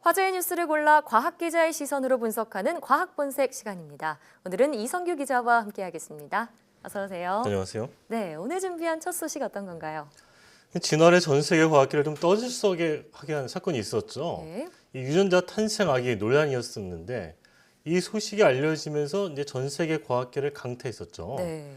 화제의 뉴스를 골라 과학 기자의 시선으로 분석하는 과학 본색 시간입니다. 오늘은 이성규 기자와 함께하겠습니다. 어서 오세요. 안녕하세요. 네, 오늘 준비한 첫 소식 어떤 건가요? 지난해 전 세계 과학계를 좀 떠들썩하게 한 사건이 있었죠. 네. 이 유전자 탄생학이 논란이었었는데 이 소식이 알려지면서 이제 전 세계 과학계를 강타했었죠. 네.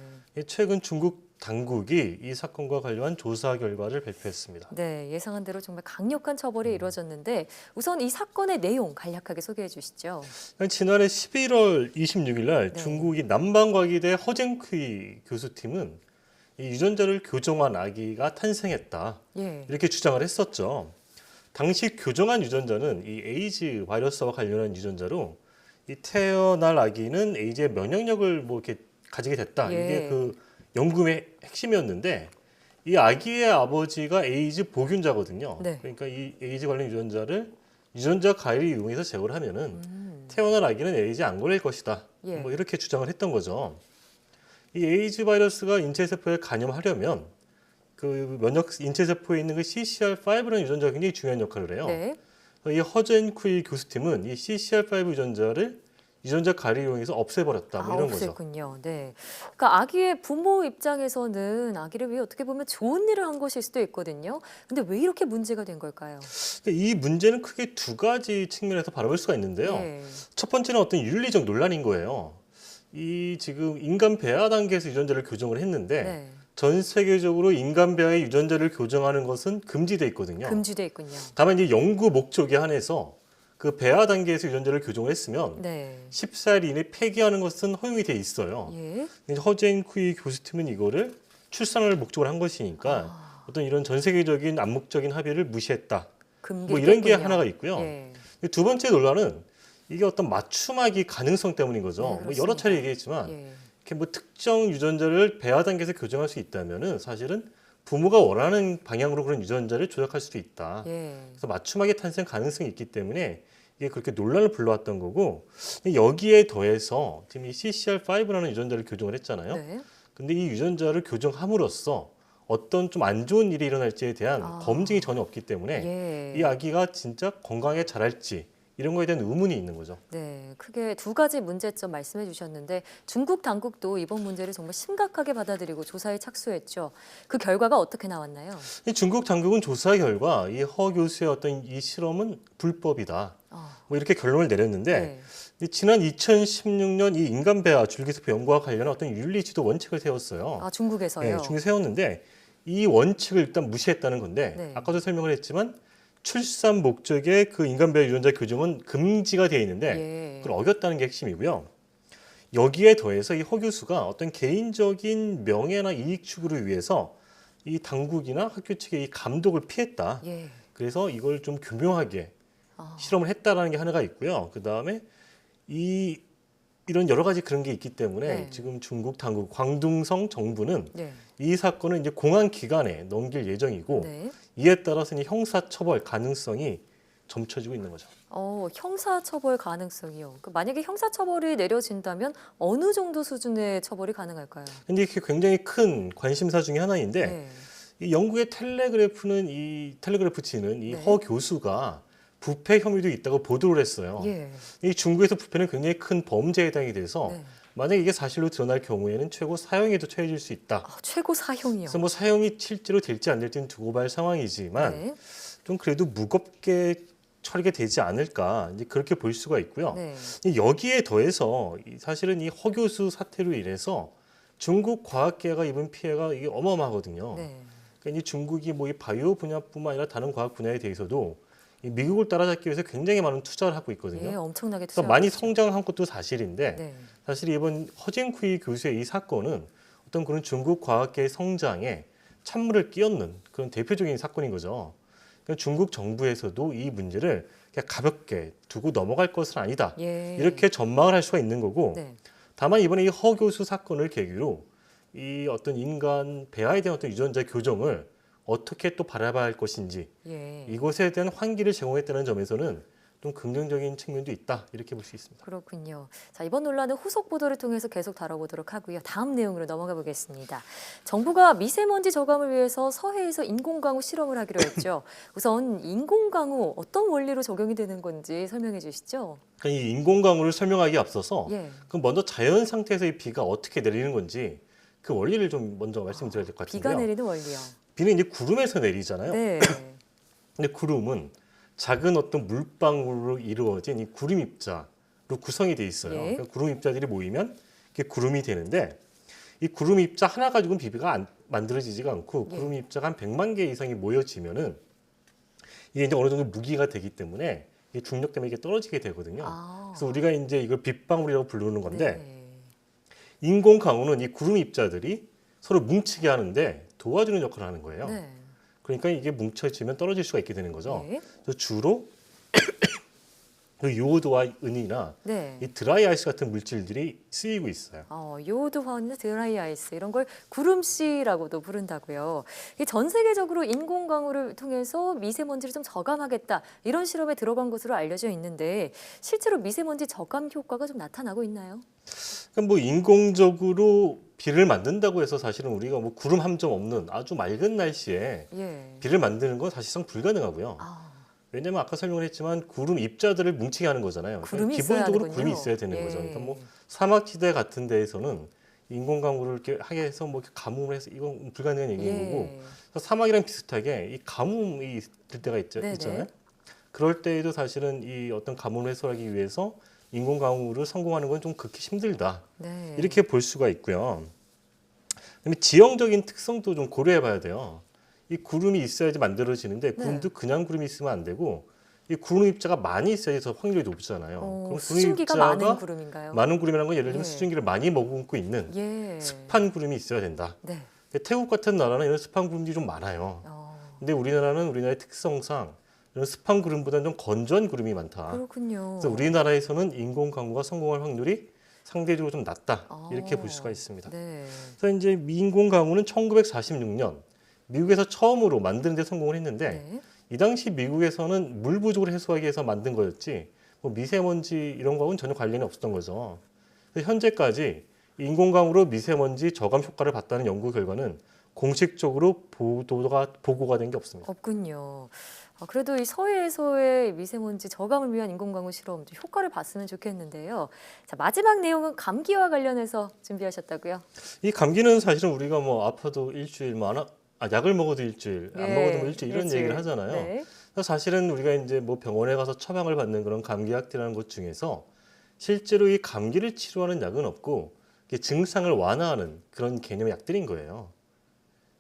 최근 중국 당국이 이 사건과 관련한 조사 결과를 발표했습니다. 네, 예상한 대로 정말 강력한 처벌이 이루어졌는데 우선 이 사건의 내용 간략하게 소개해 주시죠. 지난해 11월 26일 날 네. 중국이 남방과기대 허쟁크이 교수팀은 이 유전자를 교정한 아기가 탄생했다. 예. 이렇게 주장을 했었죠. 당시 교정한 유전자는 이 에이즈 바이러스와 관련한 유전자로 이 태어날 아기는 에이즈의 면역력을 뭐 이렇게 가지게 됐다. 예. 이게 그 연구의 핵심이었는데 이 아기의 아버지가 에이즈 보균자거든요. 네. 그러니까 이 에이즈 관련 유전자를 유전자 가위를 이용해서 제거를 하면은 태어날 아기는 에이즈 안 걸릴 것이다. 예. 뭐 이렇게 주장을 했던 거죠. 이 에이즈 바이러스가 인체 세포에 감염하려면 그 면역 인체 세포에 있는 그 CCR5라는 유전자가 굉장히 중요한 역할을 해요. 네. 이 허젠쿠이 교수팀은 이 CCR5 유전자를 유전자 가위를 이용해서 없애버렸다. 뭐 이런 거죠. 없앴군요. 네. 그러니까 아기의 부모 입장에서는 아기를 위해 어떻게 보면 좋은 일을 한 것일 수도 있거든요. 근데 왜 이렇게 문제가 된 걸까요? 이 문제는 크게 두 가지 측면에서 바라볼 수가 있는데요. 예. 첫 번째는 어떤 윤리적 논란인 거예요. 이 지금 인간 배아 단계에서 유전자를 교정을 했는데 네. 전 세계적으로 인간 배아의 유전자를 교정하는 것은 금지돼 있거든요. 금지돼 있군요. 다만 이제 연구 목적에 한해서 그 배아 단계에서 유전자를 교정을 했으면 네. 14일 이내 폐기하는 것은 허용이 돼 있어요. 예. 근데 허젠쿠이 교수팀은 이거를 출산을 목적으로 한 것이니까 어떤 이런 전 세계적인 암묵적인 합의를 무시했다. 뭐 이런 게 하나가 있고요. 예. 두 번째 논란은 이게 어떤 맞춤하기 가능성 때문인 거죠. 네, 뭐 그렇습니다. 여러 차례 얘기했지만 예. 이렇게 뭐 특정 유전자를 배아 단계에서 교정할 수 있다면은 사실은 부모가 원하는 방향으로 그런 유전자를 조작할 수도 있다. 예. 그래서 맞춤하게 탄생 가능성이 있기 때문에 이게 그렇게 논란을 불러왔던 거고 여기에 더해서 지금 이 CCR5라는 유전자를 교정을 했잖아요. 네. 근데 이 유전자를 교정함으로써 어떤 좀 안 좋은 일이 일어날지에 대한 검증이 전혀 없기 때문에 예. 이 아기가 진짜 건강하게 자랄지 이런 거에 대한 의문이 있는 거죠. 네, 크게 두 가지 문제점 말씀해 주셨는데 중국 당국도 이번 문제를 정말 심각하게 받아들이고 조사에 착수했죠. 그 결과가 어떻게 나왔나요? 이 중국 당국은 조사 결과 이 허 교수의 어떤 이 실험은 불법이다. 뭐 이렇게 결론을 내렸는데 네. 지난 2016년 이 인간 배아 줄기세포 연구와 관련한 어떤 윤리 지도 원칙을 세웠어요. 아, 중국에서요? 네, 중국에 세웠는데 이 원칙을 일단 무시했다는 건데 네. 아까도 설명을 했지만 출산 목적의 그 인간 배아 유전자 교정은 금지가 되어 있는데 예. 그걸 어겼다는 게 핵심이고요. 여기에 더해서 이 허 교수가 어떤 개인적인 명예나 이익 추구를 위해서 이 당국이나 학교 측의 이 감독을 피했다. 예. 그래서 이걸 좀 교묘하게 아. 실험을 했다라는 게 하나가 있고요. 그 다음에 이런 여러 가지 그런 게 있기 때문에 네. 지금 중국 당국 광둥성 정부는 네. 이 사건을 이제 공안 기관에 넘길 예정이고 네. 이에 따라서 이제 형사처벌 가능성이 점쳐지고 있는 거죠. 형사처벌 가능성이요. 만약에 형사처벌이 내려진다면 어느 정도 수준의 처벌이 가능할까요? 근데 이게 굉장히 큰 관심사 중에 하나인데 네. 이 영국의 텔레그래프지는 이 네. 허 교수가 부패 혐의도 있다고 보도를 했어요. 예. 이 중국에서 부패는 굉장히 큰 범죄에 해당이 돼서 네. 만약에 이게 사실로 드러날 경우에는 최고 사형에도 처해질 수 있다. 최고 사형이요. 그래서 뭐 사형이 실제로 될지 안 될지는 두고 볼 상황이지만 네. 좀 그래도 무겁게 처리가 되지 않을까 이제 그렇게 볼 수가 있고요. 네. 여기에 더해서 사실은 이 허 교수 사태로 인해서 중국 과학계가 입은 피해가 이게 어마어마하거든요. 네. 그러니까 이 중국이 뭐 이 바이오 분야뿐만 아니라 다른 과학 분야에 대해서도 이 미국을 따라잡기 위해서 굉장히 많은 투자를 하고 있거든요. 예, 엄청나게 그래서 투자. 많이 성장한 것도 사실인데 네. 사실 이번 허징쿠이 교수의 이 사건은 어떤 그런 중국 과학계의 성장에 찬물을 끼얹는 그런 대표적인 사건인 거죠. 그러니까 중국 정부에서도 이 문제를 그냥 가볍게 두고 넘어갈 것은 아니다. 예. 이렇게 전망을 할 수가 있는 거고 네. 다만 이번에 이 허 교수 사건을 계기로 이 어떤 인간 배아에 대한 어떤 유전자 교정을 어떻게 또 바라봐야 할 것인지 예. 이것에 대한 환기를 제공했다는 점에서는 좀 긍정적인 측면도 있다 이렇게 볼 수 있습니다. 그렇군요. 자, 이번 논란은 후속 보도를 통해서 계속 다뤄보도록 하고요. 다음 내용으로 넘어가 보겠습니다. 정부가 미세먼지 저감을 위해서 서해에서 인공강우 실험을 하기로 했죠. 우선 인공강우 어떤 원리로 적용이 되는 건지 설명해 주시죠. 그러니까 이 인공강우를 설명하기에 앞서서 예. 그럼 먼저 자연 상태에서 이 비가 어떻게 내리는 건지 그 원리를 좀 먼저 말씀드려야 될 것 같은데요. 비가 내리는 원리요. 비는 이제 구름에서 내리잖아요. 네. 근데 구름은 작은 어떤 물방울로 이루어진 이 구름 입자로 구성이 돼 있어요. 예. 그러니까 구름 입자들이 모이면 이게 구름이 되는데 이 구름 입자 하나 가지고는 비가 만들어지지가 않고 예. 구름 입자가 한 100만 개 이상이 모여지면은 이게 이제 어느 정도 무기가 되기 때문에 이 중력 때문에 이게 떨어지게 되거든요. 아. 그래서 우리가 이제 이걸 빗방울이라고 부르는 건데 네. 인공 강우는 이 구름 입자들이 서로 뭉치게 하는데 도와주는 역할을 하는 거예요. 네. 그러니까 이게 뭉쳐지면 떨어질 수가 있게 되는 거죠. 네. 그래서 주로 그 요오드와 은이나 네. 이 드라이 아이스 같은 물질들이 쓰이고 있어요. 요오드화나 드라이 아이스 이런 걸 구름씨라고도 부른다고요. 이 전 세계적으로 인공강우를 통해서 미세먼지를 좀 저감하겠다 이런 실험에 들어간 것으로 알려져 있는데 실제로 미세먼지 저감 효과가 좀 나타나고 있나요? 그러니까 뭐 인공적으로 비를 만든다고 해서 사실은 우리가 뭐 구름 한 점 없는 아주 맑은 날씨에 예. 비를 만드는 건 사실상 불가능하고요. 왜냐면 아까 설명을 했지만 구름 입자들을 뭉치게 하는 거잖아요. 그러니까 구름이 있어야 기본적으로 하는군요. 구름이 있어야 되는 예. 거죠. 그러니까 뭐 사막지대 같은 데에서는 인공강우를 이렇게 하게 해서 뭐 이렇게 가뭄을 해서 이건 불가능한 얘기인 거고 예. 그래서 사막이랑 비슷하게 이 가뭄이 들 때가 네네. 있잖아요. 그럴 때에도 사실은 이 어떤 가뭄을 해소하기 위해서 인공강우를 성공하는 건 좀 극히 힘들다. 네. 이렇게 볼 수가 있고요. 그다음에 지형적인 특성도 좀 고려해 봐야 돼요. 이 구름이 있어야지 만들어지는데 구름도 그냥 구름이 있으면 안 되고 이 구름 입자가 많이 있어야지 더 확률이 높잖아요. 그럼 구름 수증기가 입자가 많은 구름인가요? 많은 구름이라는 건 예를 들면 예. 수증기를 많이 머금고 있는 예. 습한 구름이 있어야 된다. 네. 근데 태국 같은 나라는 이런 습한 구름들이 좀 많아요. 근데 우리나라는 우리나라의 특성상 이런 습한 구름보다는 좀 건조한 구름이 많다. 그렇군요. 그래서 우리나라에서는 인공강우가 성공할 확률이 상대적으로 좀 낮다. 이렇게 볼 수가 있습니다. 네. 그래서 이제 인공강우는 1946년 미국에서 처음으로 만드는 데 성공을 했는데 네. 이 당시 미국에서는 물 부족을 해소하기 위해서 만든 거였지 뭐 미세먼지 이런 거하고는 전혀 관련이 없었던 거죠. 그래서 현재까지 인공강우로 미세먼지 저감 효과를 봤다는 연구 결과는 공식적으로 보고가 된 게 없습니다. 없군요. 그래도 이 서해에서의 미세먼지 저감을 위한 인공강우 실험 좀 효과를 봤으면 좋겠는데요. 자, 마지막 내용은 감기와 관련해서 준비하셨다고요? 이 감기는 사실은 우리가 뭐 아파도 일주일, 약을 먹어도 일주일, 안 예, 먹어도 뭐 일주일 이런 일주일. 얘기를 하잖아요. 네. 그래서 사실은 우리가 이제 뭐 병원에 가서 처방을 받는 그런 감기약이라는 것 중에서 실제로 이 감기를 치료하는 약은 없고 이게 증상을 완화하는 그런 개념의 약들인 거예요.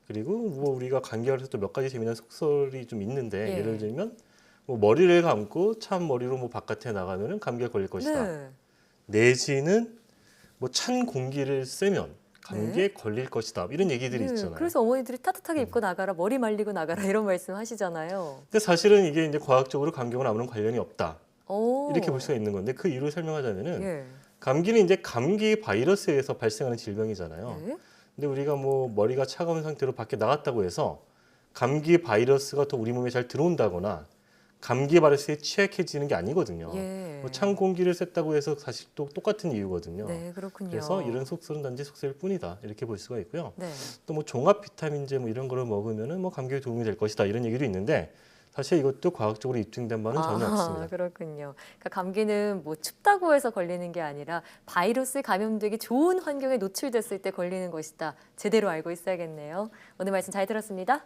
그리고 뭐 우리가 감기약에서 또 몇 가지 재미난 속설이 좀 있는데 예. 예를 들면 뭐 머리를 감고 찬 머리로 뭐 바깥에 나가면은 감기가 걸릴 것이다. 네. 내지는 뭐 찬 공기를 쐬면 감기에 걸릴 것이다. 이런 얘기들이 네. 있잖아요. 그래서 어머니들이 따뜻하게 입고 나가라, 머리 말리고 나가라 이런 말씀 하시잖아요. 근데 사실은 이게 이제 과학적으로 감기하고는 아무런 관련이 없다. 오. 이렇게 볼 수가 있는 건데 그 이유를 설명하자면은 예. 감기는 이제 감기 바이러스에 의해서 발생하는 질병이잖아요. 네. 근데 우리가 뭐 머리가 차가운 상태로 밖에 나갔다고 해서 감기 바이러스가 더 우리 몸에 잘 들어온다거나 감기 바이러스에 취약해지는 게 아니거든요. 예. 뭐 찬 공기를 쐈다고 해서 사실 또 똑같은 이유거든요. 네, 그렇군요. 그래서 이런 속설은 단지 속설일 뿐이다. 이렇게 볼 수가 있고요. 네. 또 뭐 종합 비타민제 뭐 이런 거를 먹으면은 뭐 감기에 도움이 될 것이다. 이런 얘기도 있는데 사실 이것도 과학적으로 입증된 바는 전혀 없습니다. 그렇군요. 그러니까 감기는 뭐 춥다고 해서 걸리는 게 아니라 바이러스에 감염되기 좋은 환경에 노출됐을 때 걸리는 것이다. 제대로 알고 있어야겠네요. 오늘 말씀 잘 들었습니다.